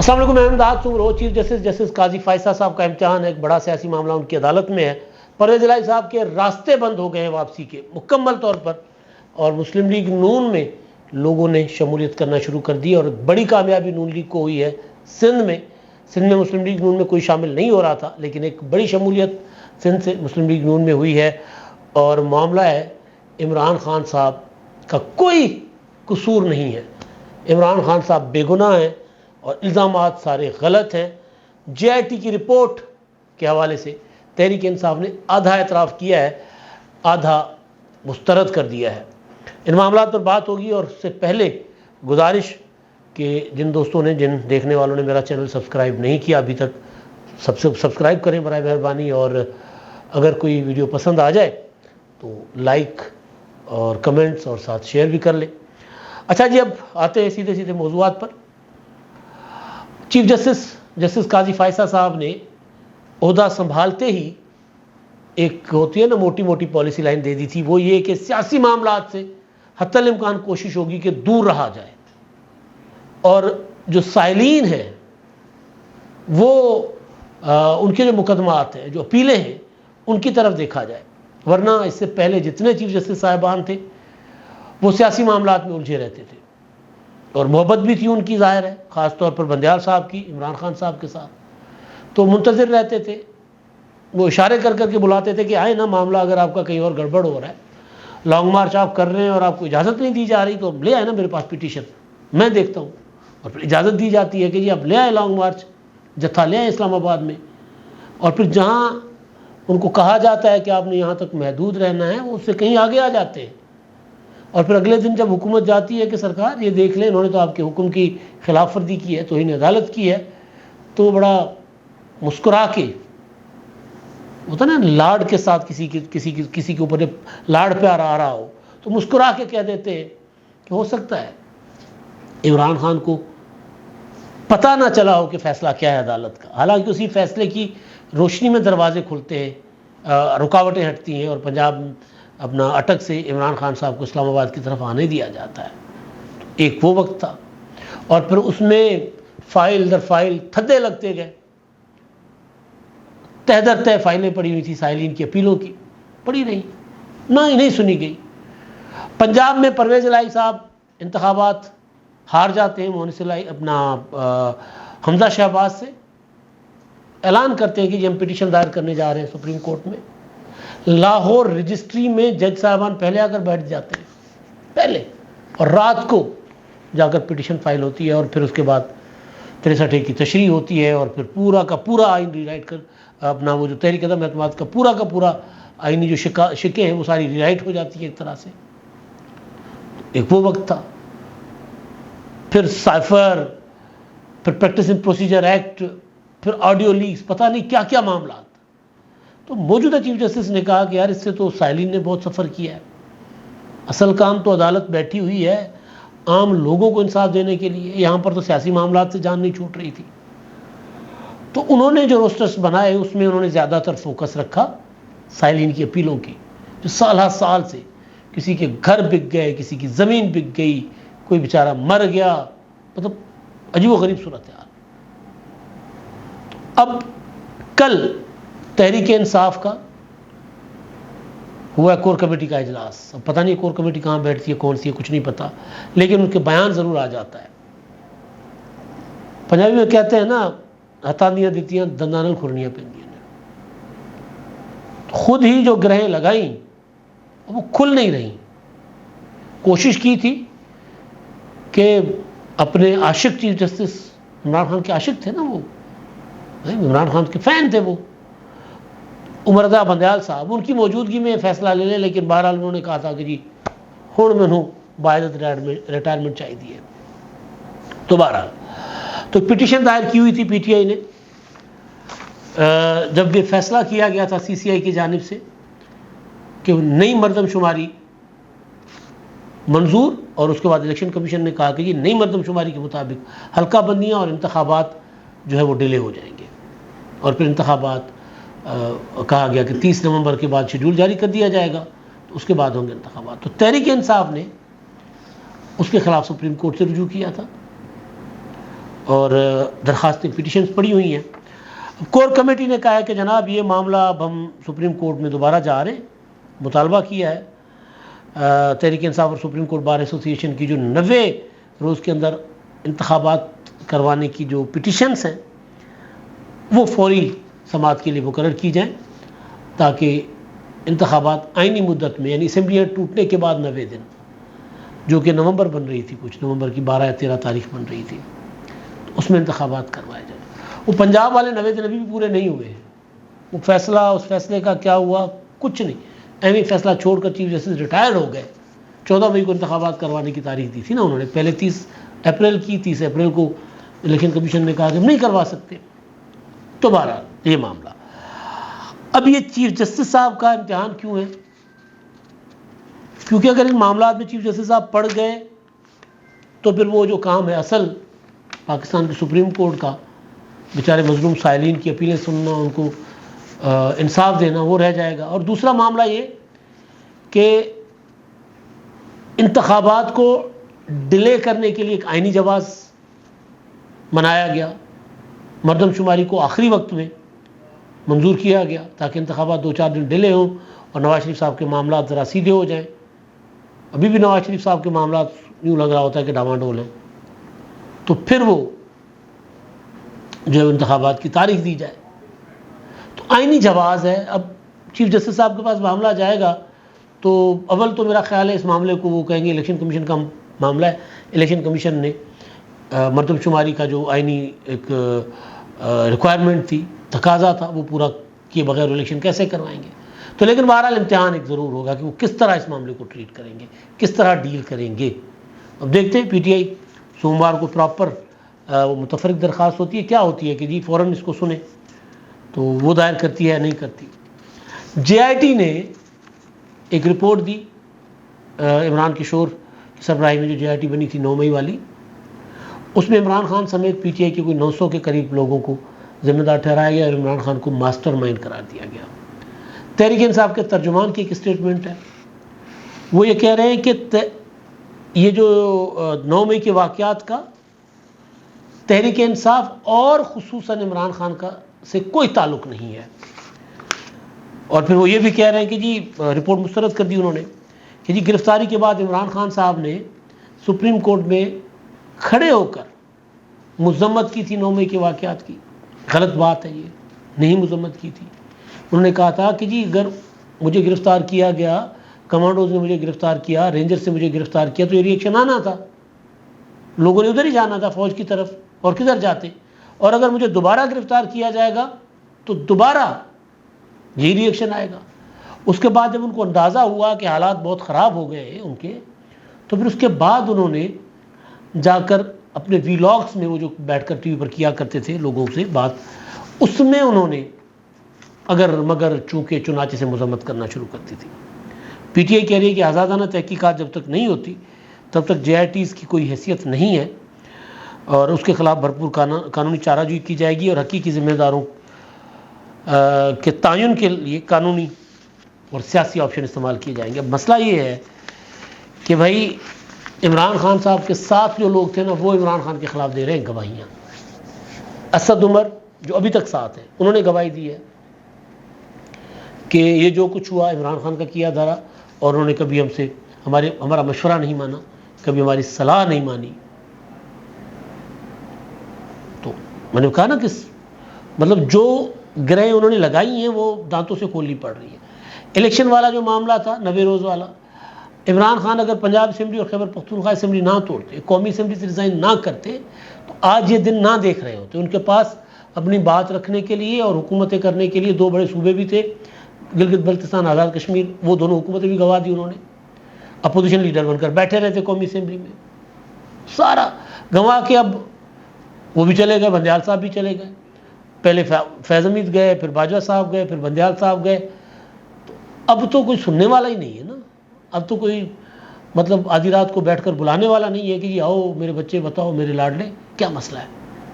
السلام علیکم، میں امداد روز چیف جسٹس قاضی فائصہ صاحب کا امتحان ہے، ایک بڑا سیاسی معاملہ ان کی عدالت میں ہے۔ پرویز الہی صاحب کے راستے بند ہو گئے ہیں واپسی کے مکمل طور پر، اور مسلم لیگ نون میں لوگوں نے شمولیت کرنا شروع کر دی، اور بڑی کامیابی نون لیگ کو ہوئی ہے سندھ میں مسلم لیگ نون میں کوئی شامل نہیں ہو رہا تھا، لیکن ایک بڑی شمولیت سندھ سے مسلم لیگ نون میں ہوئی ہے، اور معاملہ ہے عمران خان صاحب کا کوئی قصور نہیں ہے۔ عمران خان صاحب بے گناہ ہیں اور الزامات سارے غلط ہیں۔ جے آئی ٹی کی رپورٹ کے حوالے سے تحریک انصاف نے آدھا اعتراف کیا ہے، آدھا مسترد کر دیا ہے۔ ان معاملات پر بات ہوگی، اور اس سے پہلے گزارش کہ جن دوستوں نے دیکھنے والوں نے میرا چینل سبسکرائب نہیں کیا ابھی تک، سبسکرائب کریں برائے مہربانی، اور اگر کوئی ویڈیو پسند آ جائے تو لائک اور کمنٹس اور ساتھ شیئر بھی کر لیں۔ اچھا جی، اب آتے ہیں سیدھے موضوعات پر۔ چیف جسٹس قاضی فائصہ صاحب نے عہدہ سنبھالتے ہی ایک ہوتی ہے نا موٹی پالیسی لائن دے دی تھی، وہ یہ کہ سیاسی معاملات سے حتی الامکان کوشش ہوگی کہ دور رہا جائے، اور جو سائلین ہیں وہ ان کے جو مقدمات ہیں، جو اپیلیں ہیں، ان کی طرف دیکھا جائے، ورنہ اس سے پہلے جتنے چیف جسٹس صاحبان تھے وہ سیاسی معاملات میں الجھے رہتے تھے، اور محبت بھی تھی ان کی ظاہر ہے، خاص طور پر بندیال صاحب کی عمران خان صاحب کے ساتھ، تو منتظر رہتے تھے، وہ اشارے کر کے بلاتے تھے کہ آئے نا، معاملہ اگر آپ کا کہیں اور گڑبڑ ہو رہا ہے، لانگ مارچ آپ کر رہے ہیں اور آپ کو اجازت نہیں دی جا رہی، تو لے آئے نا میرے پاس پٹیشن، میں دیکھتا ہوں، اور پھر اجازت دی جاتی ہے کہ جی آپ لے آئے لانگ مارچ، جتھا لے آئے اسلام آباد میں، اور پھر جہاں ان کو کہا جاتا ہے کہ آپ نے یہاں تک محدود رہنا ہے، وہ اس سے کہیں آگے آ جاتے ہیں، اور پھر اگلے دن جب حکومت جاتی ہے کہ سرکار یہ دیکھ لیں، انہوں نے تو آپ کے حکم کی خلاف ورزی کی ہے، توہین عدالت کی ہے، تو بڑا مسکرا کے ہوتا نا لاڈ کے ساتھ کسی کے اوپر لاڈ پیار آ رہا ہو تو مسکرا کے کہہ دیتے ہیں کہ ہو سکتا ہے عمران خان کو پتہ نہ چلا ہو کہ فیصلہ کیا ہے عدالت کا، حالانکہ اسی فیصلے کی روشنی میں دروازے کھلتے ہیں، رکاوٹیں ہٹتی ہیں، اور پنجاب اپنا اٹک سے عمران خان صاحب کو اسلام آباد کی طرف آنے دیا جاتا ہے۔ ایک وہ وقت تھا، اور پھر اس میں فائل در فائل تھدے لگتے گئے، تہ در تہ فائلیں پڑی ہوئی تھی سائلین کی اپیلوں کی، پڑی رہی، نہ ہی نہیں سنی گئی۔ پنجاب میں پرویز الہی صاحب انتخابات ہار جاتے ہیں، اپنا حمزہ شہباز سے اعلان کرتے ہیں کہ ہم پٹیشن دائر کرنے جا رہے ہیں سپریم کورٹ میں۔ لاہور رجسٹری میں جج صاحبان پہلے آ کر بیٹھ جاتے ہیں، پہلے، اور رات کو جا کر پٹیشن فائل ہوتی ہے، اور پھر اس کے بعد 63A کی تشریح ہوتی ہے، اور پھر پورا کا پورا آئین ری رائٹ کر اپنا وہ جو تحریک عدم اعتماد کا پورا آئینی جو شکیں ہیں وہ ساری ری رائٹ ہو جاتی ہے ایک طرح سے۔ ایک وہ وقت تھا، پھر سائفر، پھر پریکٹس اینڈ پروسیجر ایکٹ، پھر آڈیو لیکس، پتہ نہیں کیا کیا معاملات۔ تو موجودہ چیف جسٹس نے کہا کہ یار اس سے تو سائلین نے بہت سفر کیا ہے، اصل کام تو عدالت بیٹھی ہوئی ہے عام لوگوں کو انصاف دینے کے لیے، یہاں پر تو سیاسی معاملات سے جان نہیں چھوٹ رہی تھی۔ تو انہوں نے جو روسٹرز بنائے اس میں انہوں نے زیادہ تر فوکس رکھا سائلین کی اپیلوں کی، جو سال سے کسی کے گھر بک گئے، کسی کی زمین بک گئی، کوئی بیچارہ مر گیا، مطلب عجیب و غریب صورتحال۔ اب کل تحریک انصاف کا ہوا کور کمیٹی کا اجلاس، اب پتہ نہیں کور کمیٹی کہاں بیٹھتی ہے، کون سی ہے، کچھ نہیں پتہ، لیکن ان کے بیان ضرور آ جاتا ہے۔ پنجابی میں کہتے ہیں نا، ہتھاندیاں دیتیاں دنداں نال کھرنیاں پیندیاں نے، خود ہی جو گرہیں لگائیں وہ کھل نہیں رہیں۔ کوشش کی تھی کہ اپنے عاشق چیف جسٹس عمران خان کے عاشق تھے نا، وہ عمران خان کے فین تھے، وہ عمر رضا بندیال صاحب، ان کی موجودگی میں فیصلہ لے لیں، لیکن بہرحال انہوں نے کہا تھا کہ جی ہن مینوں باعزت ریٹائرمنٹ چاہیے۔ تو بہرحال تو پٹیشن دائر کی ہوئی تھی پی ٹی آئی نے، جب یہ فیصلہ کیا گیا تھا سی سی آئی کی جانب سے کہ نئی مردم شماری منظور، اور اس کے بعد الیکشن کمیشن نے کہا کہ یہ نئی مردم شماری کے مطابق حلقہ بندیاں اور انتخابات جو ہے وہ ڈیلے ہو جائیں گے، اور پھر انتخابات کہا گیا کہ 30 نومبر کے بعد شیڈول جاری کر دیا جائے گا، تو اس کے بعد ہوں گے انتخابات۔ تو تحریک انصاف نے اس کے خلاف سپریم کورٹ سے رجوع کیا تھا، اور درخواستیں پٹیشنز پڑی ہوئی ہیں. کور کمیٹی نے کہا ہے کہ جناب یہ معاملہ اب ہم سپریم کورٹ میں دوبارہ جا رہے ہیں. مطالبہ کیا ہے تحریک انصاف اور سپریم کورٹ بار ایسوسی ایشن کی جو 90 روز کے اندر انتخابات کروانے کی جو پٹیشنز ہیں وہ فوری سماعت کے لیے مقرر کی جائیں تاکہ انتخابات آئینی مدت میں، یعنی اسمبلیاں ٹوٹنے کے بعد 90 دن، جو کہ نومبر بن رہی تھی، کچھ نومبر کی 12 یا 13 تاریخ بن رہی تھی، اس میں انتخابات کروائے جائیں. وہ پنجاب والے 90 دن ابھی بھی پورے نہیں ہوئے ہیں. وہ فیصلہ، اس فیصلے کا کیا ہوا کچھ نہیں. اہم فیصلہ چھوڑ کر چیف جسٹس ریٹائرڈ ہو گئے. 14 مئی کو انتخابات کروانے کی تاریخ دی تھی نا انہوں نے، پہلے 30 اپریل کی، 30 اپریل کو الیکشن کمیشن نے کہا کہ ہم نہیں کروا سکتے. تو بہرحال یہ معاملہ. اب یہ چیف جسٹس صاحب کا امتحان کیوں ہے؟ کیونکہ اگر ان معاملات میں چیف جسٹس صاحب پڑ گئے تو پھر وہ جو کام ہے اصل پاکستان کے سپریم کورٹ کا، بیچارے مظلوم سائلین کی اپیلیں سننا، ان کو انصاف دینا، وہ رہ جائے گا. اور دوسرا معاملہ یہ کہ انتخابات کو ڈیلے کرنے کے لیے ایک آئینی جواز منایا گیا. مردم شماری کو آخری وقت میں منظور کیا گیا تاکہ انتخابات 2-4 دن ڈیلے ہوں اور نواز شریف صاحب کے معاملات ذرا سیدھے ہو جائیں. ابھی بھی نواز شریف صاحب کے معاملات یوں لگ رہا ہوتا ہے کہ ڈاواڈول ہیں. تو پھر وہ جو انتخابات کی تاریخ دی جائے. تو آئینی جواز ہے. اب چیف جسٹس صاحب کے پاس معاملہ جائے گا تو اول تو میرا خیال ہے اس معاملے کو وہ کہیں گے الیکشن کمیشن کا معاملہ ہے. الیکشن کمیشن نے مردم شماری کا جو آئینی ایک ریکوائرمنٹ تھی، تقاضا تھا، وہ پورا کیے بغیر الیکشن کیسے کروائیں گے. تو لیکن بہرحال امتحان ایک ضرور ہوگا کہ وہ کس طرح اس معاملے کو ٹریٹ کریں گے، کس طرح ڈیل کریں گے. اب دیکھتے ہیں. پی ٹی آئی سوموار کو پراپر متفرق درخواست ہوتی ہے، کیا ہوتی ہے کہ جی فوراً اس کو سنیں، تو وہ دائر کرتی ہے نہیں کرتی. جے آئی ٹی نے ایک رپورٹ دی عمران کشور کی سربراہی میں جو جے آئی ٹی بنی تھی 9 مئی والی. اس میں عمران خان سمیت پی ٹی آئی کے کوئی 900 کے قریب لوگوں کو ذمہ دار ٹھہرایا گیا اور عمران خان کو ماسٹر مائنڈ قرار دیا گیا. تحریک انصاف کے ترجمان کی ایک اسٹیٹمنٹ ہے. وہ یہ کہہ رہے ہیں کہ یہ جو 9 مئی کے واقعات کا تحریک انصاف اور خصوصاً عمران خان کا سے کوئی تعلق نہیں ہے. اور پھر وہ یہ بھی کہہ رہے ہیں کہ جی رپورٹ مسترد کر دی انہوں نے کہ جی گرفتاری کے بعد عمران خان صاحب نے سپریم کورٹ میں کھڑے ہو کر مذمت کی تھی 9 مئی کے واقعات کی. غلط بات ہے، یہ نہیں مذمت کی تھی. انہوں نے کہا تھا کہ جی اگر مجھے گرفتار کیا گیا، کمانڈوز نے مجھے گرفتار کیا، رینجر سے مجھے گرفتار کیا، تو یہ ریئیکشن آنا تھا، لوگوں نے ادھر ہی جانا تھا فوج کی طرف، اور کدھر جاتے. اور اگر مجھے دوبارہ گرفتار کیا جائے گا تو دوبارہ یہی ریئیکشن آئے گا. اس کے بعد جب ان کو اندازہ ہوا کہ حالات بہت خراب ہو گئے ان کے، تو پھر اس کے بعد انہوں نے جا کر اپنے ویلاگس میں، وہ جو بیٹھ کر ٹی وی پر کیا کرتے تھے لوگوں سے بات، اس میں انہوں نے اگر مگر چونکہ چنانچہ سے مذمت کرنا شروع کر دی تھی. پی ٹی آئی کہہ رہی ہے کہ آزادانہ تحقیقات جب تک نہیں ہوتی تب تک جے آئی ٹیز کی کوئی حیثیت نہیں ہے اور اس کے خلاف بھرپور قانونی چارہ جوئی کی جائے گی اور حقیقی ذمہ داروں کے تعین کے لیے قانونی اور سیاسی آپشن استعمال کیے جائیں گے. اب مسئلہ یہ ہے کہ بھائی عمران خان صاحب کے ساتھ جو لوگ تھے نا، وہ عمران خان کے خلاف دے رہے ہیں گواہیاں. اسد عمر جو ابھی تک ساتھ ہیں، انہوں نے گواہی دی ہے کہ یہ جو کچھ ہوا عمران خان کا کیا دھرا، اور انہوں نے کبھی ہم سے ہمارا مشورہ نہیں مانا، کبھی ہماری صلاح نہیں مانی. تو میں نے کہا نا کہ مطلب جو گرہیں انہوں نے لگائی ہیں وہ دانتوں سے کھولنی پڑ رہی ہے. الیکشن والا جو معاملہ تھا 90 روز والا، عمران خان اگر پنجاب اسمبلی اور خیبر پختونخوا اسمبلی نہ توڑتے، قومی اسمبلی سے ریزائن نہ کرتے، تو آج یہ دن نہ دیکھ رہے ہوتے. ان کے پاس اپنی بات رکھنے کے لیے اور حکومتیں کرنے کے لیے 2 بڑے صوبے بھی تھے، گلگت بلتستان، آزاد کشمیر. وہ دونوں حکومتیں بھی گوا دی انہوں نے. اپوزیشن لیڈر بن کر بیٹھے رہتے قومی اسمبلی میں، سارا گنوا کے. اب وہ بھی چلے گئے، بندیال صاحب بھی چلے گئے. پہلے فیض حمید گئے، پھر باجوہ صاحب گئے، پھر بندیال صاحب گئے. اب تو کوئی سننے والا ہی نہیں ہے نا. اب تو کوئی مطلب آدھی رات کو بیٹھ کر بلانے والا نہیں ہے کہ جی آؤ میرے بچے بتاؤ میرے لاڈلے کیا مسئلہ ہے،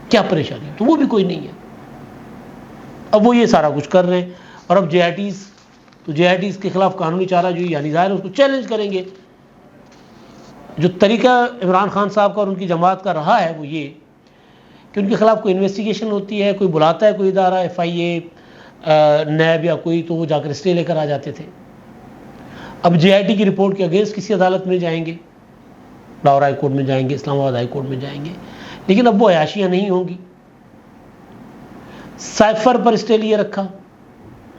کیا پریشانی ہے. تو وہ بھی کوئی نہیں ہے. اب وہ یہ سارا کچھ کر رہے ہیں. اور اب جے آئی ٹیز کے خلاف قانونی چارہ جوئی، یعنی ظاہر اس کو چیلنج کریں گے. جو طریقہ عمران خان صاحب کا اور ان کی جماعت کا رہا ہے وہ یہ کہ ان کے خلاف کوئی انویسٹیگیشن ہوتی ہے، کوئی بلاتا ہے کوئی ادارہ FIA نیب یا کوئی، تو وہ جا کر اسٹے لے کر آ جاتے تھے۔ اب JIT کی رپورٹ کے اگینسٹ کسی عدالت میں جائیں گے، لاہور ہائی کورٹ میں جائیں گے، اسلام آباد ہائی کورٹ میں جائیں گے، لیکن اب وہ عیاشیاں نہیں ہوں گی۔ سائفر پر اسٹے لیے رکھا،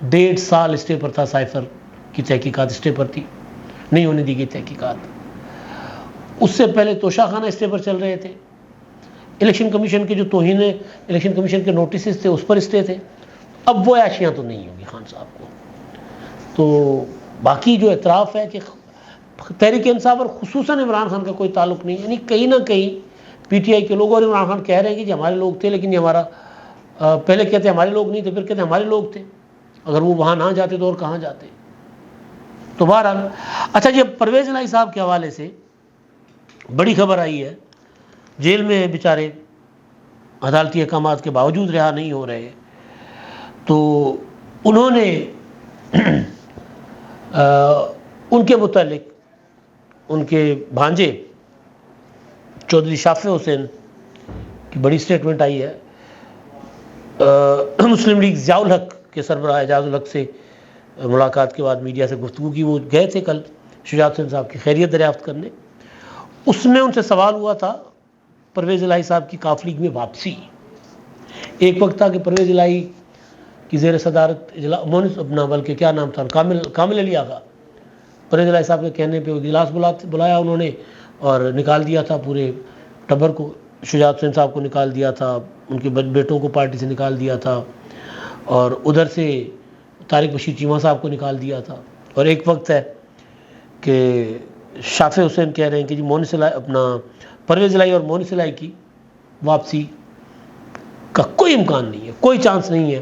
1.5 سال اسٹے پر تھا، سائفر کی تحقیقات اسٹے پر تھی، نہیں ہونے دی گئی تحقیقات۔ اس سے پہلے توشہ خانہ اسٹے پر چل رہے تھے، الیکشن کمیشن کے جو توہین الیکشن کمیشن کے نوٹسز تھے اس پر اسٹے تھے۔ اب وہ عیاشیاں تو نہیں ہوں گی خان صاحب کو۔ تو باقی جو اعتراف ہے کہ تحریک انصاف اور خصوصاً عمران خان کا کوئی تعلق نہیں، یعنی کہیں نہ کہیں PTI کے لوگ اور عمران خان کہہ رہے ہیں کہ جی ہمارے لوگ تھے، لیکن یہ ہمارا پہلے کہتے ہمارے لوگ نہیں تھے، پھر کہتے ہمارے لوگ تھے، اگر وہ وہاں نہ جاتے تو اور کہاں جاتے۔ تو بہرحال اچھا جی، پرویز الہی صاحب کے حوالے سے بڑی خبر آئی ہے، جیل میں بیچارے عدالتی احکامات کے باوجود رہا نہیں ہو رہے، تو انہوں نے ان کے متعلق ان کے بھانجے چودھری شافع حسین کی بڑی سٹیٹمنٹ آئی ہے۔ مسلم لیگ ضیاء الحق کے سربراہ اعجاز الحق سے ملاقات کے بعد میڈیا سے گفتگو کی، وہ گئے تھے کل شجاعت حسین صاحب کی خیریت دریافت کرنے۔ اس میں ان سے سوال ہوا تھا پرویز الہی صاحب کی کاف لیگ میں واپسی۔ ایک وقت تھا کہ پرویز الہی کی زیر صدارت مونس اپنا بلکہ کیا نام تھا، کامل علی آغا، پرویز الہی صاحب کے کہنے پہ وہ اجلاس بلایا انہوں نے اور نکال دیا تھا پورے ٹبر کو، شجاعت حسین صاحب کو نکال دیا تھا، ان کے بیٹوں کو پارٹی سے نکال دیا تھا، اور ادھر سے طارق بشیر چیمہ صاحب کو نکال دیا تھا۔ اور ایک وقت ہے کہ شافع حسین کہہ رہے ہیں کہ جی مونس الہی اپنا پرویز الہی اور مونس الہی کی واپسی کا کوئی امکان نہیں ہے، کوئی چانس نہیں ہے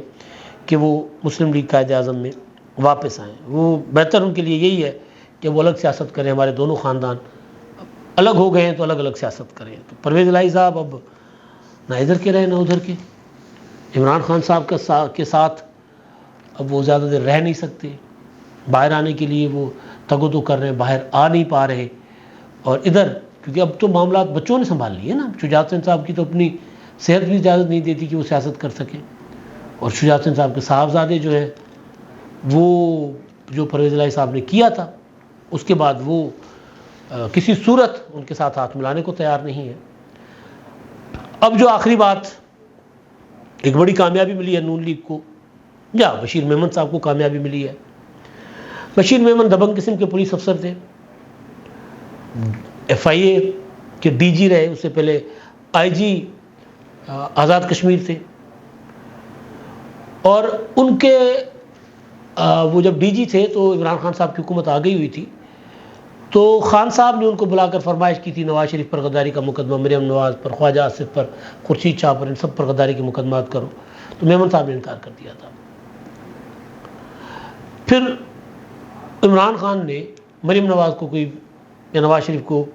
کہ وہ مسلم لیگ قائد اعظم میں واپس آئیں۔ وہ بہتر ان کے لیے یہی ہے کہ وہ الگ سیاست کریں، ہمارے دونوں خاندان الگ ہو گئے ہیں تو الگ الگ سیاست کریں۔ تو پرویز الہی صاحب اب نہ ادھر کے رہے نہ ادھر کے، عمران خان صاحب کے ساتھ اب وہ زیادہ دیر رہ نہیں سکتے، باہر آنے کے لیے وہ تگ و دو کر رہے ہیں، باہر آ نہیں پا رہے، اور ادھر کیونکہ اب تو معاملات بچوں نے سنبھال لیے نا، شجاعت حسین صاحب کی تو اپنی صحت بھی اجازت نہیں دیتی کہ وہ سیاست کر سکیں، اور شجاعت حسین صاحب کے صاحبزادے جو ہیں وہ جو پرویز الہی صاحب نے کیا تھا اس کے بعد وہ کسی صورت ان کے ساتھ ہاتھ ملانے کو تیار نہیں ہے۔ اب جو آخری بات، ایک بڑی کامیابی ملی ہے نون لیگ کو، یا بشیر میمن صاحب کو کامیابی ملی ہے۔ بشیر میمن دبنگ قسم کے پولیس افسر تھے، FIA کے DG رہے، اس سے پہلے IG آزاد کشمیر تھے، اور ان کے وہ جب DG تھے تو عمران خان صاحب کی حکومت آ گئی ہوئی تھی، تو خان صاحب نے ان کو بلا کر فرمائش کی تھی نواز شریف پر غداری کا مقدمہ، مریم نواز پر، خواجہ آصف پر، خورشید شاہ پر، ان سب پر غداری کے مقدمات کرو، تو میمن صاحب نے انکار کر دیا تھا۔ پھر عمران خان نے مریم نواز کو کوئی یا نواز شریف کو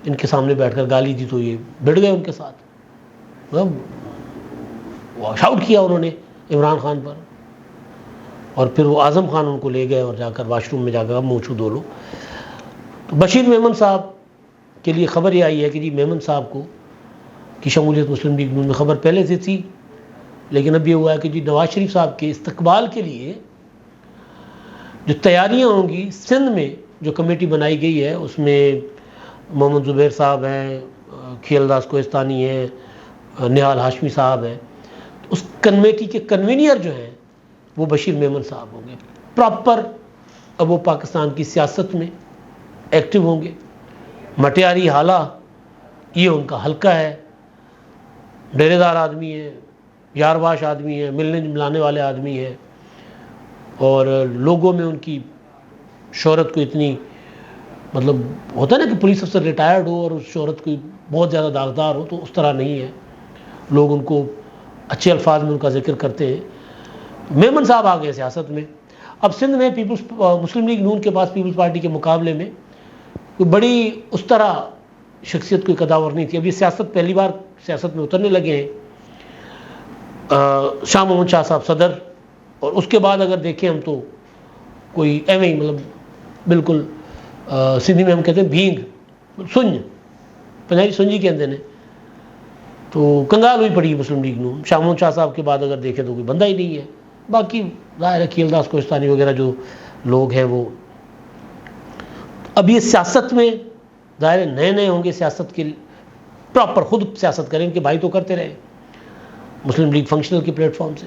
ان کے سامنے بیٹھ کر گالی دی تو یہ بڑھ گئے ان کے ساتھ، واش آؤٹ کیا انہوں نے عمران خان پر، اور پھر وہ اعظم خان ان کو لے گئے اور جا کر واش روم میں جا کر منہ چھو دھو لو۔ تو بشیر میمن صاحب کے لیے خبر یہ آئی ہے کہ جی میمن صاحب کو کی شمولیت مسلم لیگ نون میں خبر پہلے سے تھی، لیکن اب یہ ہوا ہے کہ جی نواز شریف صاحب کے استقبال کے لیے جو تیاریاں ہوں گی، سندھ میں جو کمیٹی بنائی گئی ہے اس میں محمد زبیر صاحب ہیں، کھیل داس کوہستانی ہیں، نہال ہاشمی صاحب ہیں، اس کمیٹی کے کنوینئر جو ہیں وہ بشیر میمن صاحب ہوں گے۔ پراپر اب وہ پاکستان کی سیاست میں ایکٹیو ہوں گے۔ مٹیاری حالہ یہ ان کا حلقہ ہے، ڈیرے دار آدمی ہے، یارواش آدمی ہے، ملنے ملانے والے آدمی ہیں، اور لوگوں میں ان کی شہرت کو اتنی، مطلب ہوتا ہے نا کہ پولیس افسر ریٹائرڈ ہو اور اس شہرت کوئی بہت زیادہ داغدار ہو، تو اس طرح نہیں ہے، لوگ ان کو اچھے الفاظ میں ان کا ذکر کرتے ہیں۔ میمن صاحب آ گئے سیاست میں۔ اب سندھ میں مسلم لیگ نون کے پاس پیپلز پارٹی کے مقابلے میں کوئی بڑی اس طرح شخصیت کوئی قداور نہیں تھی۔ اب یہ سیاست پہلی بار سیاست میں اترنے لگے ہیں۔ شاہ محمد شاہ صاحب صدر، اور اس کے بعد اگر دیکھیں ہم تو کوئی ایویں ہی، مطلب بالکل سندھی میں ہم کہتے ہیں بھینگ سنج، پنجابی سنجی کہتے ہیں، تو کنگال ہوئی پڑی مسلم لیگ نون. شامون شاہ صاحب کے بعد اگر دیکھیں تو کوئی بندہ ہی نہیں ہے. باقی ظاہر ہے کھیل داس کوہستانی وغیرہ جو لوگ ہیں وہ اب یہ سیاست میں ظاہر نئے ہوں گے, سیاست کے پراپر خود سیاست کریں, کہ بھائی تو کرتے رہے مسلم لیگ فنکشنل کے پلیٹ فارم سے.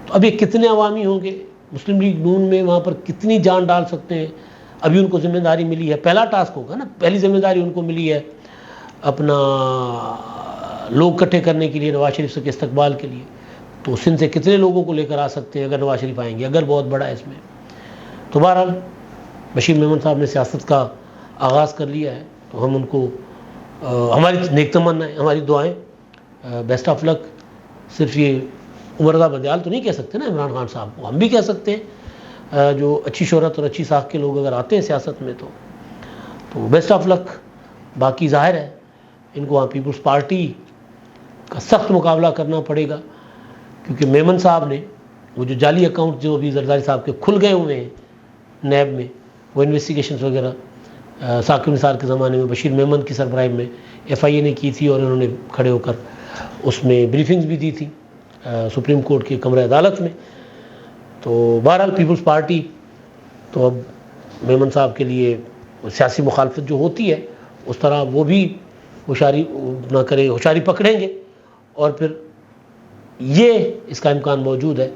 تو اب یہ کتنے عوامی ہوں گے مسلم لیگ نون میں, وہاں پر کتنی جان ڈال سکتے ہیں. ابھی ان کو ذمہ داری ملی ہے, پہلا ٹاسک ہوگا نا, پہلی ذمہ داری ان کو ملی ہے اپنا لوگ اکٹھے کرنے کے لیے نواز شریف سے کے استقبال کے لیے. تو سندھ سے کتنے لوگوں کو لے کر آ سکتے ہیں اگر نواز شریف آئیں گے, اگر بہت بڑا ہے اس میں. تو بہرحال بشیر میمن صاحب نے سیاست کا آغاز کر لیا ہے, تو ہم ان کو ہماری نیک تمنائیں, ہماری دعائیں, بیسٹ آف لک. صرف یہ عمردہ بدیال تو نہیں کہہ سکتے نا عمران خان صاحب کو, ہم بھی کہہ سکتے ہیں جو اچھی شہرت اور اچھی ساکھ کے لوگ اگر آتے ہیں سیاست میں تو بیسٹ آف لک. باقی ظاہر ہے ان کو وہاں پیپلز پارٹی کا سخت مقابلہ کرنا پڑے گا, کیونکہ میمن صاحب نے وہ جو جعلی اکاؤنٹ جو ابھی زرداری صاحب کے کھل گئے ہوئے ہیں نیب میں, وہ انویسٹیگیشنز وغیرہ ثاقب نثار کے زمانے میں بشیر میمن کی سربراہی میں FIA نے کی تھی, اور انہوں نے کھڑے ہو کر اس میں بریفنگز بھی دی تھی سپریم کورٹ کے کمرہ عدالت میں. تو بہرحال پیپلز پارٹی تو اب میمن صاحب کے لیے سیاسی مخالفت جو ہوتی ہے اس طرح وہ بھی ہوشیاری نہ کرے, ہوشیاری پکڑیں گے. اور پھر یہ اس کا امکان موجود ہے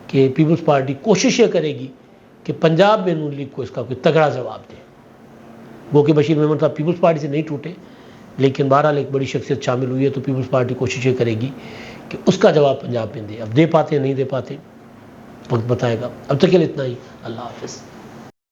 کہ پیپلز پارٹی کوشش یہ کرے گی کہ پنجاب میں نون لیگ کو اس کا کوئی تگڑا جواب دے. وہ کہ بشیر میمن صاحب پیپلز پارٹی سے نہیں ٹوٹے, لیکن بہرحال ایک بڑی شخصیت شامل ہوئی ہے, تو پیپلز پارٹی کوشش یہ کرے گی کہ اس کا جواب پنجاب میں دے. اب دے پاتے ہیں نہیں دے پاتے وقت بتائے گا. اب تک کے لیے اتنا ہی. اللہ حافظ.